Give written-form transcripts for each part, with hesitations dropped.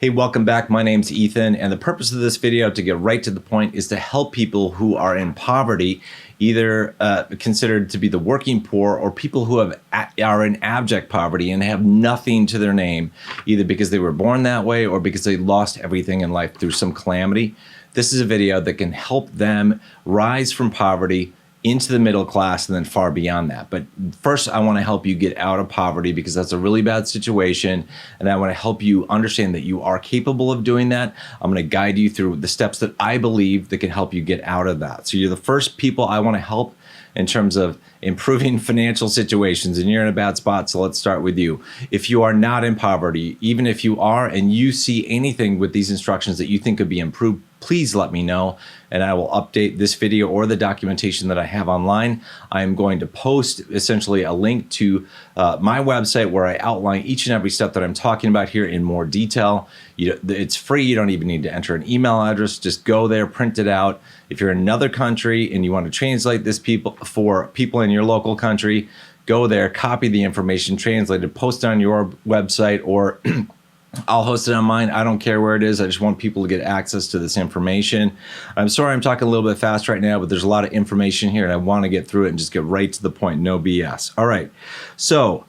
Hey, welcome back. My name's Ethan, and the purpose of this video, to get right to the point, is to help people who are in poverty, either considered to be the working poor or people who are in abject poverty and have nothing to their name, either because they were born that way or because they lost everything in life through some calamity. This is a video that can help them rise from poverty into the middle class and then far beyond that. But first, I want to help you get out of poverty, because that's a really bad situation. And I want to help you understand that you are capable of doing that. I'm going to guide you through the steps that I believe that can help you get out of that. So you're the first people I want to help in terms of improving financial situations, and you're in a bad spot. So let's start with you. If you are not in poverty, even if you are, and you see anything with these instructions that you think could be improved, please let me know, and I will update this video or the documentation that I have online. I am going to post essentially a link to my website where I outline each and every step that I'm talking about here in more detail. It's free. You don't even need to enter an email address. Just go there, print it out. If you're in another country and you want to translate this for people in your local country, go there, copy the information, translate it, post it on your website, or I'll host it on mine. I don't care where it is. I just want people to get access to this information. I'm sorry I'm talking a little bit fast right now, but there's a lot of information here and I want to get through it and just get right to the point. No BS. All right. So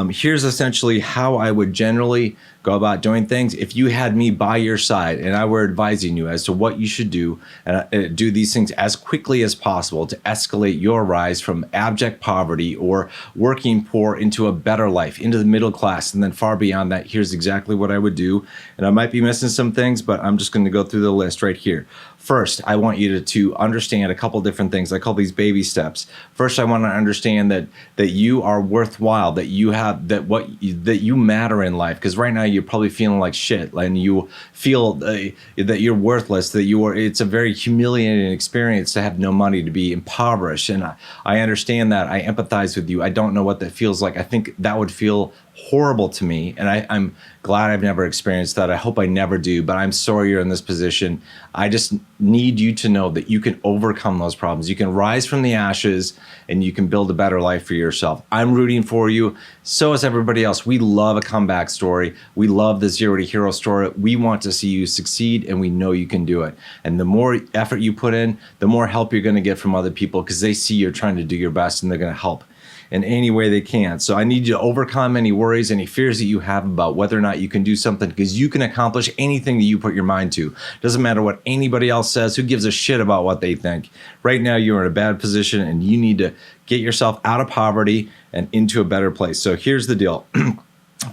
here's essentially how I would generally go about doing things. If you had me by your side and I were advising you as to what you should do, and do these things as quickly as possible to escalate your rise from abject poverty or working poor into a better life, into the middle class, and then far beyond that, here's exactly what I would do. And I might be missing some things, but I'm just going to go through the list right here. First, I want you to understand a couple different things. I call these baby steps. First, I want to understand that you are worthwhile, that you have that you matter in life. Because right now you're probably feeling like shit, and you feel that you're worthless. It's a very humiliating experience to have no money, to be impoverished. And I understand that. I empathize with you. I don't know what that feels like. I think that would feel horrible to me, and I'm glad I've never experienced that. I hope I never do, but I'm sorry you're in this position. I just need you to know that you can overcome those problems. You can rise from the ashes and you can build a better life for yourself. I'm rooting for you. So is everybody else. We love a comeback story. We love the zero to hero story. We want to see you succeed, and we know you can do it. And the more effort you put in, the more help you're going to get from other people, because they see you're trying to do your best and they're going to help in any way they can. So I need you to overcome any worries, any fears that you have about whether or not you can do something, because you can accomplish anything that you put your mind to. Doesn't matter what anybody else says. Who gives a shit about what they think? Right now, you're in a bad position and you need to get yourself out of poverty and into a better place. So here's the deal.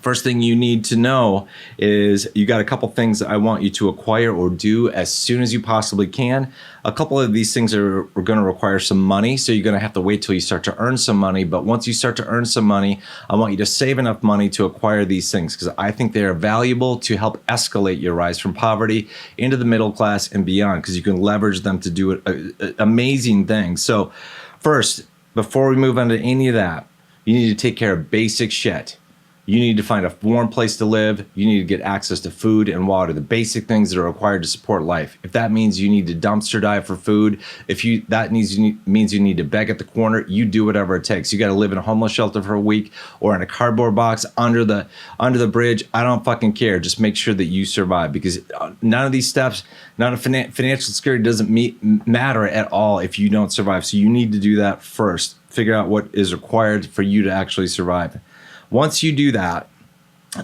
First thing you need to know is you got a couple things that I want you to acquire or do as soon as you possibly can. A couple of these things are going to require some money, so you're going to have to wait till you start to earn some money. But once you start to earn some money, I want you to save enough money to acquire these things, because I think they are valuable to help escalate your rise from poverty into the middle class and beyond, because you can leverage them to do amazing things. So first, before we move on to any of that, you need to take care of basic shit. You need to find a warm place to live. You need to get access to food and water, the basic things that are required to support life. If that means you need to dumpster dive for food, means you need to beg at the corner, you do whatever it takes. You got to live in a homeless shelter for a week or in a cardboard box under the bridge. I don't fucking care. Just make sure that you survive, because none of these steps, none of financial security doesn't matter at all if you don't survive. So you need to do that first. Figure out what is required for you to actually survive. Once you do that,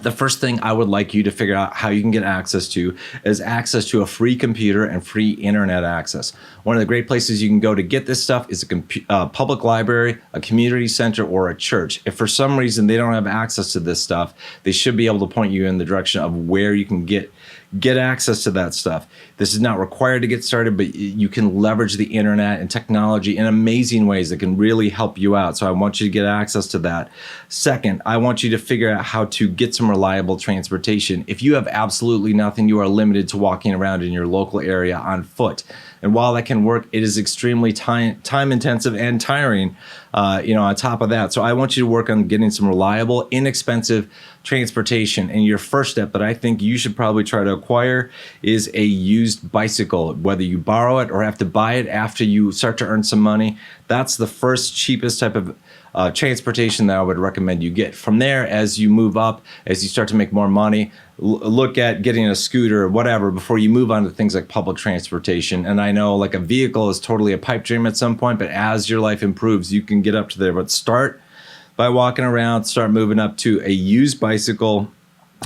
the first thing I would like you to figure out how you can get access to is access to a free computer and free internet access. One of the great places you can go to get this stuff is a public library, a community center, or a church. If for some reason they don't have access to this stuff, they should be able to point you in the direction of where you can get access to that stuff. This is not required to get started, but you can leverage the internet and technology in amazing ways that can really help you out. So I want you to get access to that. Second, I want you to figure out how to get some reliable transportation. If you have absolutely nothing, you are limited to walking around in your local area on foot. And while that can work, it is extremely time intensive and tiring, on top of that. So I want you to work on getting some reliable, inexpensive transportation. And your first step that I think you should probably try to acquire is a used bicycle, whether you borrow it or have to buy it after you start to earn some money. That's the first cheapest type of transportation that I would recommend you get. From there, as you move up, as you start to make more money, look at getting a scooter or whatever before you move on to things like public transportation. And I know like a vehicle is totally a pipe dream at some point, but as your life improves, you can get up to there. But start by walking around, start moving up to a used bicycle,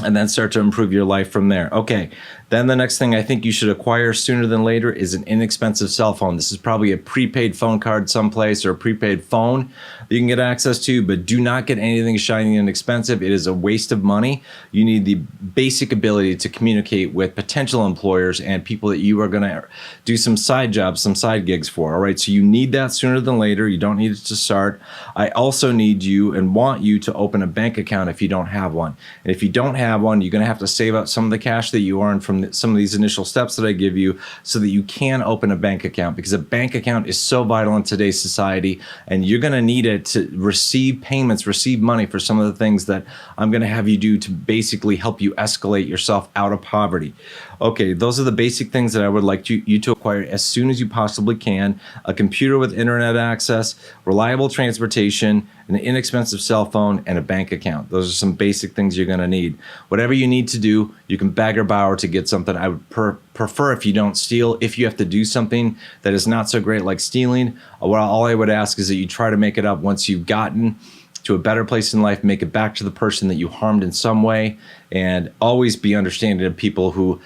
and then start to improve your life from there. Okay, then the next thing I think you should acquire sooner than later is an inexpensive cell phone. This is probably a prepaid phone card someplace or a prepaid phone that you can get access to, but do not get anything shiny and expensive. It is a waste of money. You need the basic ability to communicate with potential employers and people that you are going to do some side jobs, some side gigs for. All right, so you need that sooner than later. You don't need it to start. I also need you and want you to open a bank account if you don't have one. And if you don't have one, you're going to have to save up some of the cash that you earn from some of these initial steps that I give you so that you can open a bank account, because a bank account is so vital in today's society, and you're going to need it to receive payments, receive money for some of the things that I'm going to have you do to basically help you escalate yourself out of poverty. Okay, those are the basic things that I would like you to acquire as soon as you possibly can: a computer with internet access, reliable transportation, an inexpensive cell phone, and a bank account. Those are some basic things you're going to need. Whatever you need to do, you can beg or borrow to get something. I would prefer if you don't steal. If you have to do something that is not so great like stealing, all I would ask is that you try to make it up once you've gotten to a better place in life, make it back to the person that you harmed in some way, and always be understanding of people who,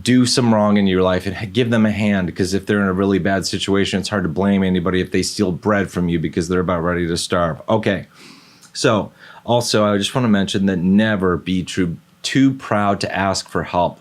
do some wrong in your life, and give them a hand, because if they're in a really bad situation, it's hard to blame anybody if they steal bread from you because they're about ready to starve. Okay, so also I just want to mention that never be too proud to ask for help.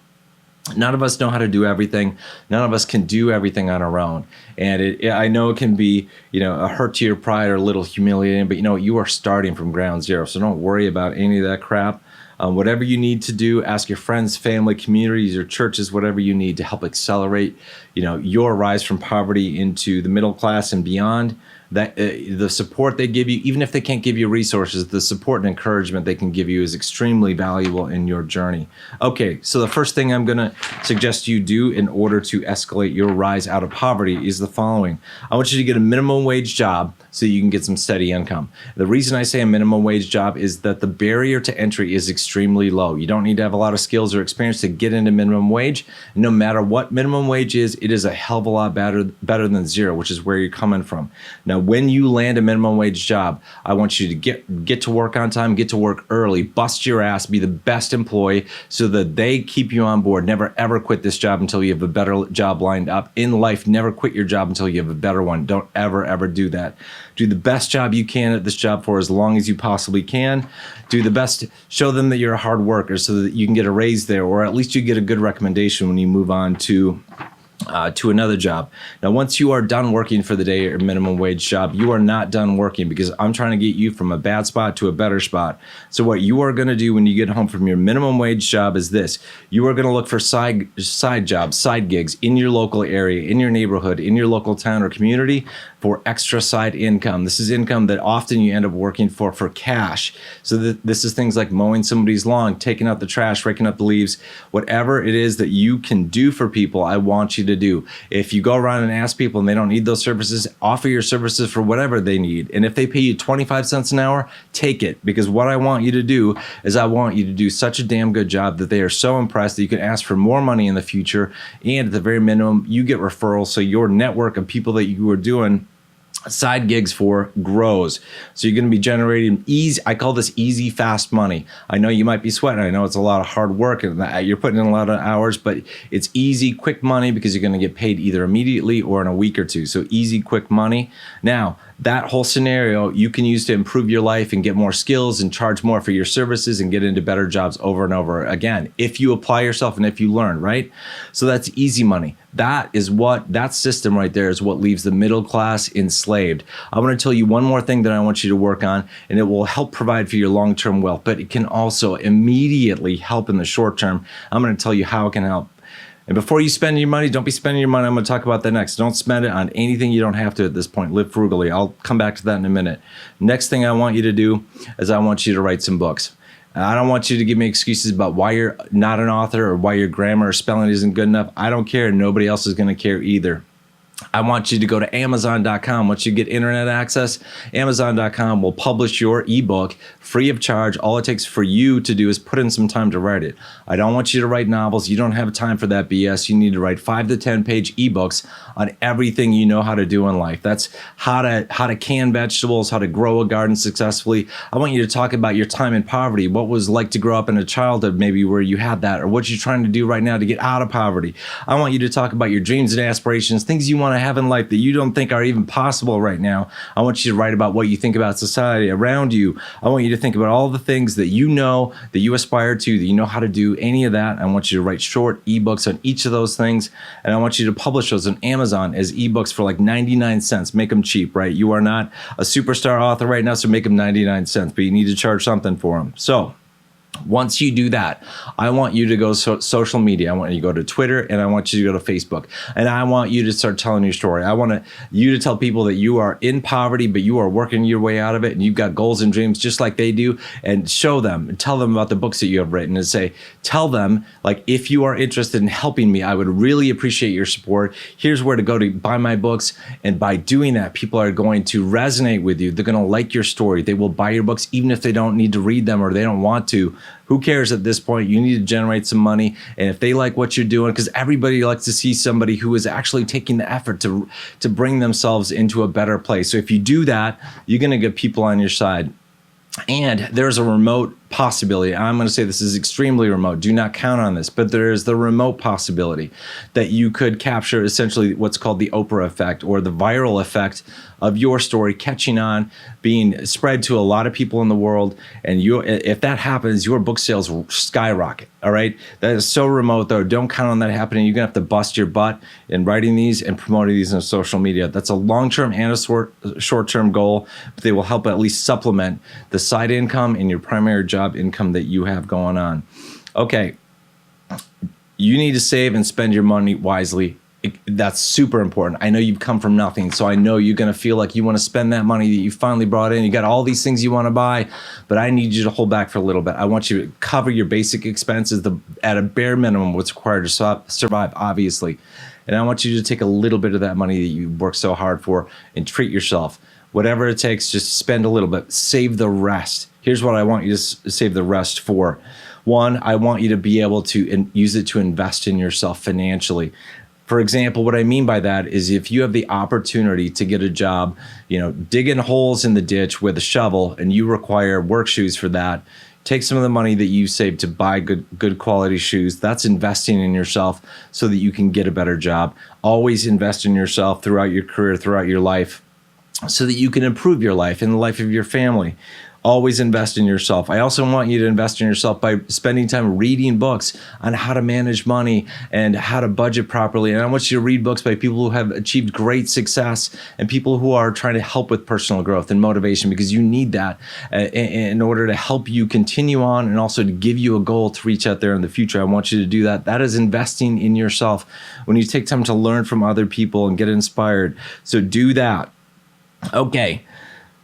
None of us know how to do everything. None of us can do everything on our own. And I know it can be, a hurt to your pride or a little humiliating, but you are starting from ground zero. So don't worry about any of that crap. Whatever you need to do, ask your friends, family, communities, or churches, whatever you need to help accelerate, your rise from poverty into the middle class and beyond. That the support they give you, even if they can't give you resources, the support and encouragement they can give you is extremely valuable in your journey. Okay, so the first thing I'm going to suggest you do in order to escalate your rise out of poverty is the following. I want you to get a minimum wage job so you can get some steady income. The reason I say a minimum wage job is that the barrier to entry is extremely low. You don't need to have a lot of skills or experience to get into minimum wage. No matter what minimum wage is, it is a hell of a lot better than zero, which is where you're coming from. Now, when you land a minimum wage job, I want you to get to work on time, get to work early, bust your ass, be the best employee so that they keep you on board. Never ever quit this job until you have a better job lined up. In life, never quit your job until you have a better one. Don't ever do that. Do the best job you can at this job for as long as you possibly can. Do the best, show them that you're a hard worker so that you can get a raise there, or at least you get a good recommendation when you move on to another job. Now, once you are done working for the day or minimum wage job, you are not done working, because I'm trying to get you from a bad spot to a better spot. So what you are going to do when you get home from your minimum wage job is this. You are going to look for side jobs, side gigs in your local area, in your neighborhood, in your local town or community for extra side income. This is income that often you end up working for cash. So this is things like mowing somebody's lawn, taking out the trash, raking up the leaves, whatever it is that you can do for people, I want you to do. If you go around and ask people and they don't need those services, offer your services for whatever they need. And if they pay you 25 cents an hour, take it, because what I want you to do is I want you to do such a damn good job that they are so impressed that you can ask for more money in the future. And at the very minimum, you get referrals, so your network of people that you are doing side gigs for grows. So you're going to be generating I call this easy, fast money. I know you might be sweating. I know it's a lot of hard work and you're putting in a lot of hours, but it's easy, quick money, because you're going to get paid either immediately or in a week or two. So easy, quick money. Now, that whole scenario you can use to improve your life and get more skills and charge more for your services and get into better jobs over and over again if you apply yourself and if you learn, right? So that's easy money. That system right there is what leaves the middle class enslaved. I want to tell you one more thing that I want you to work on, and it will help provide for your long-term wealth, but it can also immediately help in the short term. I'm going to tell you how it can help. And before you spend your money, don't be spending your money. I'm going to talk about that next. Don't spend it on anything you don't have to at this point. Live frugally. I'll come back to that in a minute. Next thing I want you to do is I want you to write some books. I don't want you to give me excuses about why you're not an author or why your grammar or spelling isn't good enough. I don't care. Nobody else is going to care either. I want you to go to Amazon.com. Once you get internet access, Amazon.com will publish your ebook free of charge. All it takes for you to do is put in some time to write it. I don't want you to write novels. You don't have time for that BS. You need to write 5 to 10 page ebooks on everything you know how to do in life. That's how to can vegetables, how to grow a garden successfully. I want you to talk about your time in poverty, what it was like to grow up in a childhood maybe where you had that, or what you're trying to do right now to get out of poverty. I want you to talk about your dreams and aspirations, things you want to have in life that you don't think are even possible right now. I want you to write about what you think about society around you. I want you to think about all the things that you know that you aspire to, that you know how to do, any of that. I want you to write short ebooks on each of those things, and I want you to publish those on Amazon as ebooks for like 99 cents. Make them cheap, right? You are not a superstar author right now, so make them 99 cents, but you need to charge something for them. So once you do that, I want you to go social media. I want you to go to Twitter, and I want you to go to Facebook, and I want you to start telling your story. I want you to tell people that you are in poverty, but you are working your way out of it, and you've got goals and dreams just like they do, and show them and tell them about the books that you have written, and say, tell them, like, if you are interested in helping me, I would really appreciate your support. Here's where to go to buy my books. And by doing that, people are going to resonate with you. They're going to like your story. They will buy your books even if they don't need to read them or they don't want to. Who cares at this point? You need to generate some money. And if they like what you're doing, because everybody likes to see somebody who is actually taking the effort to bring themselves into a better place. So if you do that, you're going to get people on your side. And there's a remote possibility. I'm going to say this is extremely remote. Do not count on this, but there is the remote possibility that you could capture essentially what's called the Oprah effect, or the viral effect of your story catching on, being spread to a lot of people in the world. And if that happens, your book sales will skyrocket. All right. That is so remote, though. Don't count on that happening. You're going to have to bust your butt in writing these and promoting these on social media. That's a long-term and a short-term goal, but they will help at least supplement the side income and your primary job income that you have going on. Okay. You need to save and spend your money wisely. That's super important. I know you've come from nothing, so I know you're going to feel like you want to spend that money that you finally brought in. You got all these things you want to buy, but I need you to hold back for a little bit. I want you to cover your basic expenses at a bare minimum, what's required to survive, obviously. And I want you to take a little bit of that money that you worked so hard for and treat yourself. Whatever it takes, just spend a little bit. Save the rest. Here's what I want you to save the rest for. One, I want you to be able to use it to invest in yourself financially. For example, what I mean by that is if you have the opportunity to get a job, digging holes in the ditch with a shovel, and you require work shoes for that, take some of the money that you saved to buy good quality shoes. That's investing in yourself so that you can get a better job. Always invest in yourself throughout your career, throughout your life, so that you can improve your life and the life of your family. Always invest in yourself. I also want you to invest in yourself by spending time reading books on how to manage money and how to budget properly. And I want you to read books by people who have achieved great success and people who are trying to help with personal growth and motivation, because you need that in order to help you continue on and also to give you a goal to reach out there in the future. I want you to do that. That is investing in yourself when you take time to learn from other people and get inspired. So do that. Okay.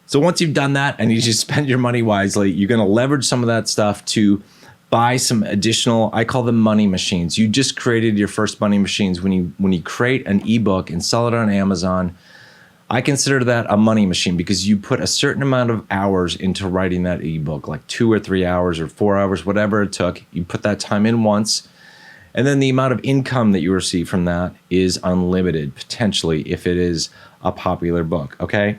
So once you've done that and you just spend your money wisely, you're going to leverage some of that stuff to buy some additional, I call them money machines. You just created your first money machines. When you create an ebook and sell it on Amazon, I consider that a money machine because you put a certain amount of hours into writing that ebook, like 2 or 3 hours or 4 hours, whatever it took. You put that time in once, and then the amount of income that you receive from that is unlimited, potentially, if it is a popular book, okay?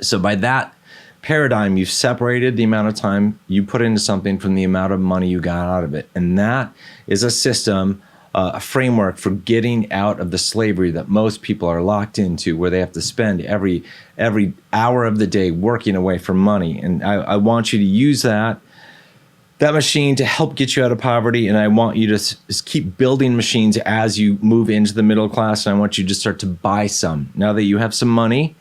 So by that paradigm, you've separated the amount of time you put into something from the amount of money you got out of it. And that is a system, a framework for getting out of the slavery that most people are locked into, where they have to spend every hour of the day working away for money. And I want you to use that machine to help get you out of poverty. And I want you to keep building machines as you move into the middle class. And I want you to start to buy some. Now that you have some money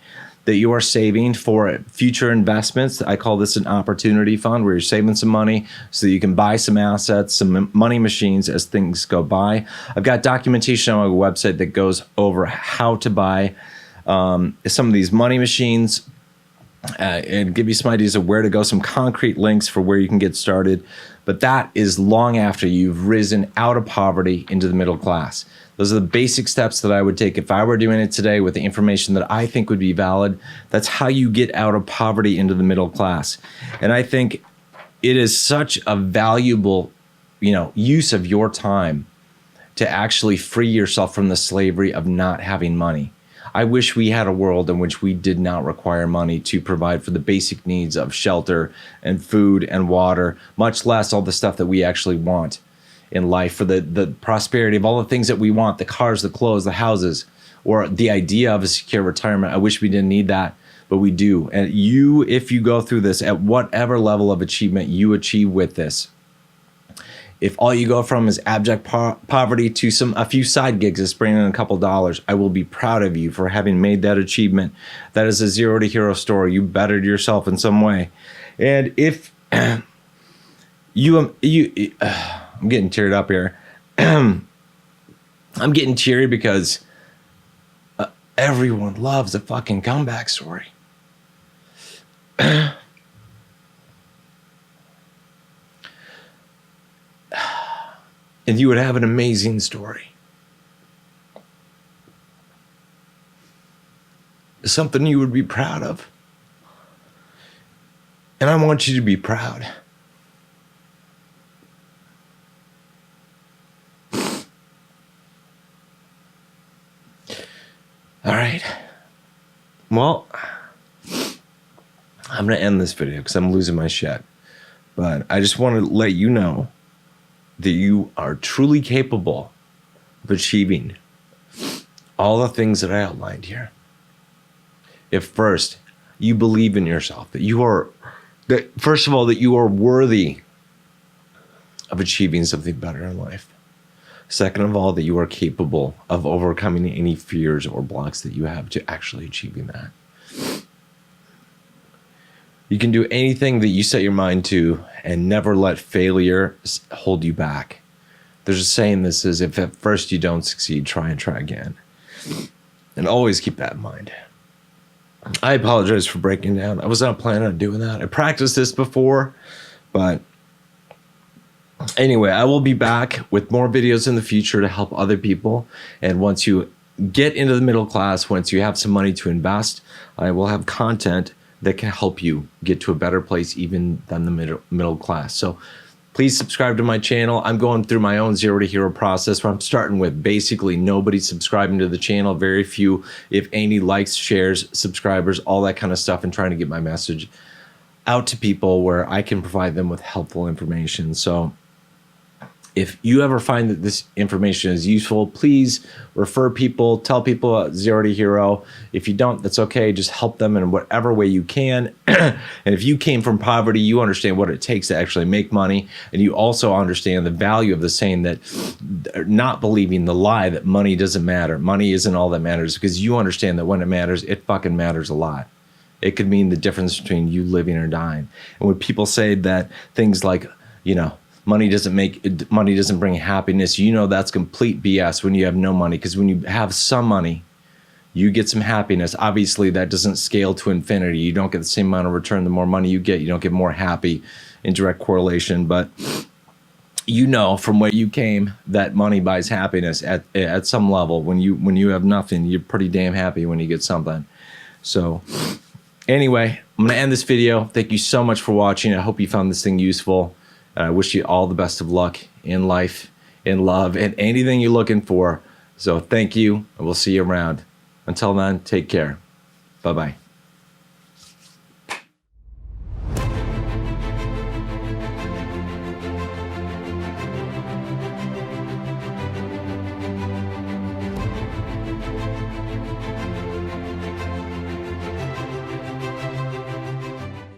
that you are saving for future investments, I call this an opportunity fund, where you're saving some money so that you can buy some assets, some money machines as things go by. I've got documentation on my website that goes over how to buy some of these money machines. and give you some ideas of where to go, some concrete links for where you can get started. But that is long after you've risen out of poverty into the middle class. Those are the basic steps that I would take if I were doing it today with the information that I think would be valid. That's how you get out of poverty into the middle class. And I think it is such a valuable, use of your time to actually free yourself from the slavery of not having money. I wish we had a world in which we did not require money to provide for the basic needs of shelter and food and water, much less all the stuff that we actually want in life, for the prosperity of all the things that we want, the cars, the clothes, the houses, or the idea of a secure retirement. I wish we didn't need that, but we do. And if you go through this at whatever level of achievement you achieve with this, if all you go from is abject poverty to a few side gigs that's bringing in a couple dollars, I will be proud of you for having made that achievement. That is a zero to hero story. You bettered yourself in some way. And if I'm getting teared up here. I'm getting teary because everyone loves a fucking comeback story. And you would have an amazing story. Something you would be proud of. And I want you to be proud. All right. Well, I'm going to end this video because I'm losing my shit. But I just want to let you know that you are truly capable of achieving all the things that I outlined here. If first you believe in yourself, first of all, that you are worthy of achieving something better in life. Second of all, that you are capable of overcoming any fears or blocks that you have to actually achieving that. You can do anything that you set your mind to and never let failure hold you back. There's a saying that says, if at first you don't succeed, try and try again. And always keep that in mind. I apologize for breaking down. I was not planning on doing that. I practiced this before, but anyway, I will be back with more videos in the future to help other people. And once you get into the middle class, once you have some money to invest, I will have content that can help you get to a better place even than the middle class. So please subscribe to my channel. I'm going through my own zero to hero process where I'm starting with basically nobody subscribing to the channel, very few, if any, likes, shares, subscribers, all that kind of stuff, and trying to get my message out to people where I can provide them with helpful information. So if you ever find that this information is useful, please refer people, tell people about Zero to Hero. If you don't, that's okay. Just help them in whatever way you can. And if you came from poverty, you understand what it takes to actually make money. And you also understand the value of the saying that, not believing the lie that money doesn't matter. Money isn't all that matters, because you understand that when it matters, it fucking matters a lot. It could mean the difference between you living or dying. And when people say that things like, money doesn't bring happiness, that's complete BS when you have no money. Because when you have some money, you get some happiness. Obviously, that doesn't scale to infinity. You don't get the same amount of return. The more money you don't get more happy in direct correlation. But from where you came that money buys happiness at some level. When you have nothing, you're pretty damn happy when you get something. So anyway, I'm going to end this video. Thank you so much for watching. I hope you found this thing useful. I wish you all the best of luck in life, in love, and anything you're looking for. So thank you, and we'll see you around. Until then, take care. Bye-bye.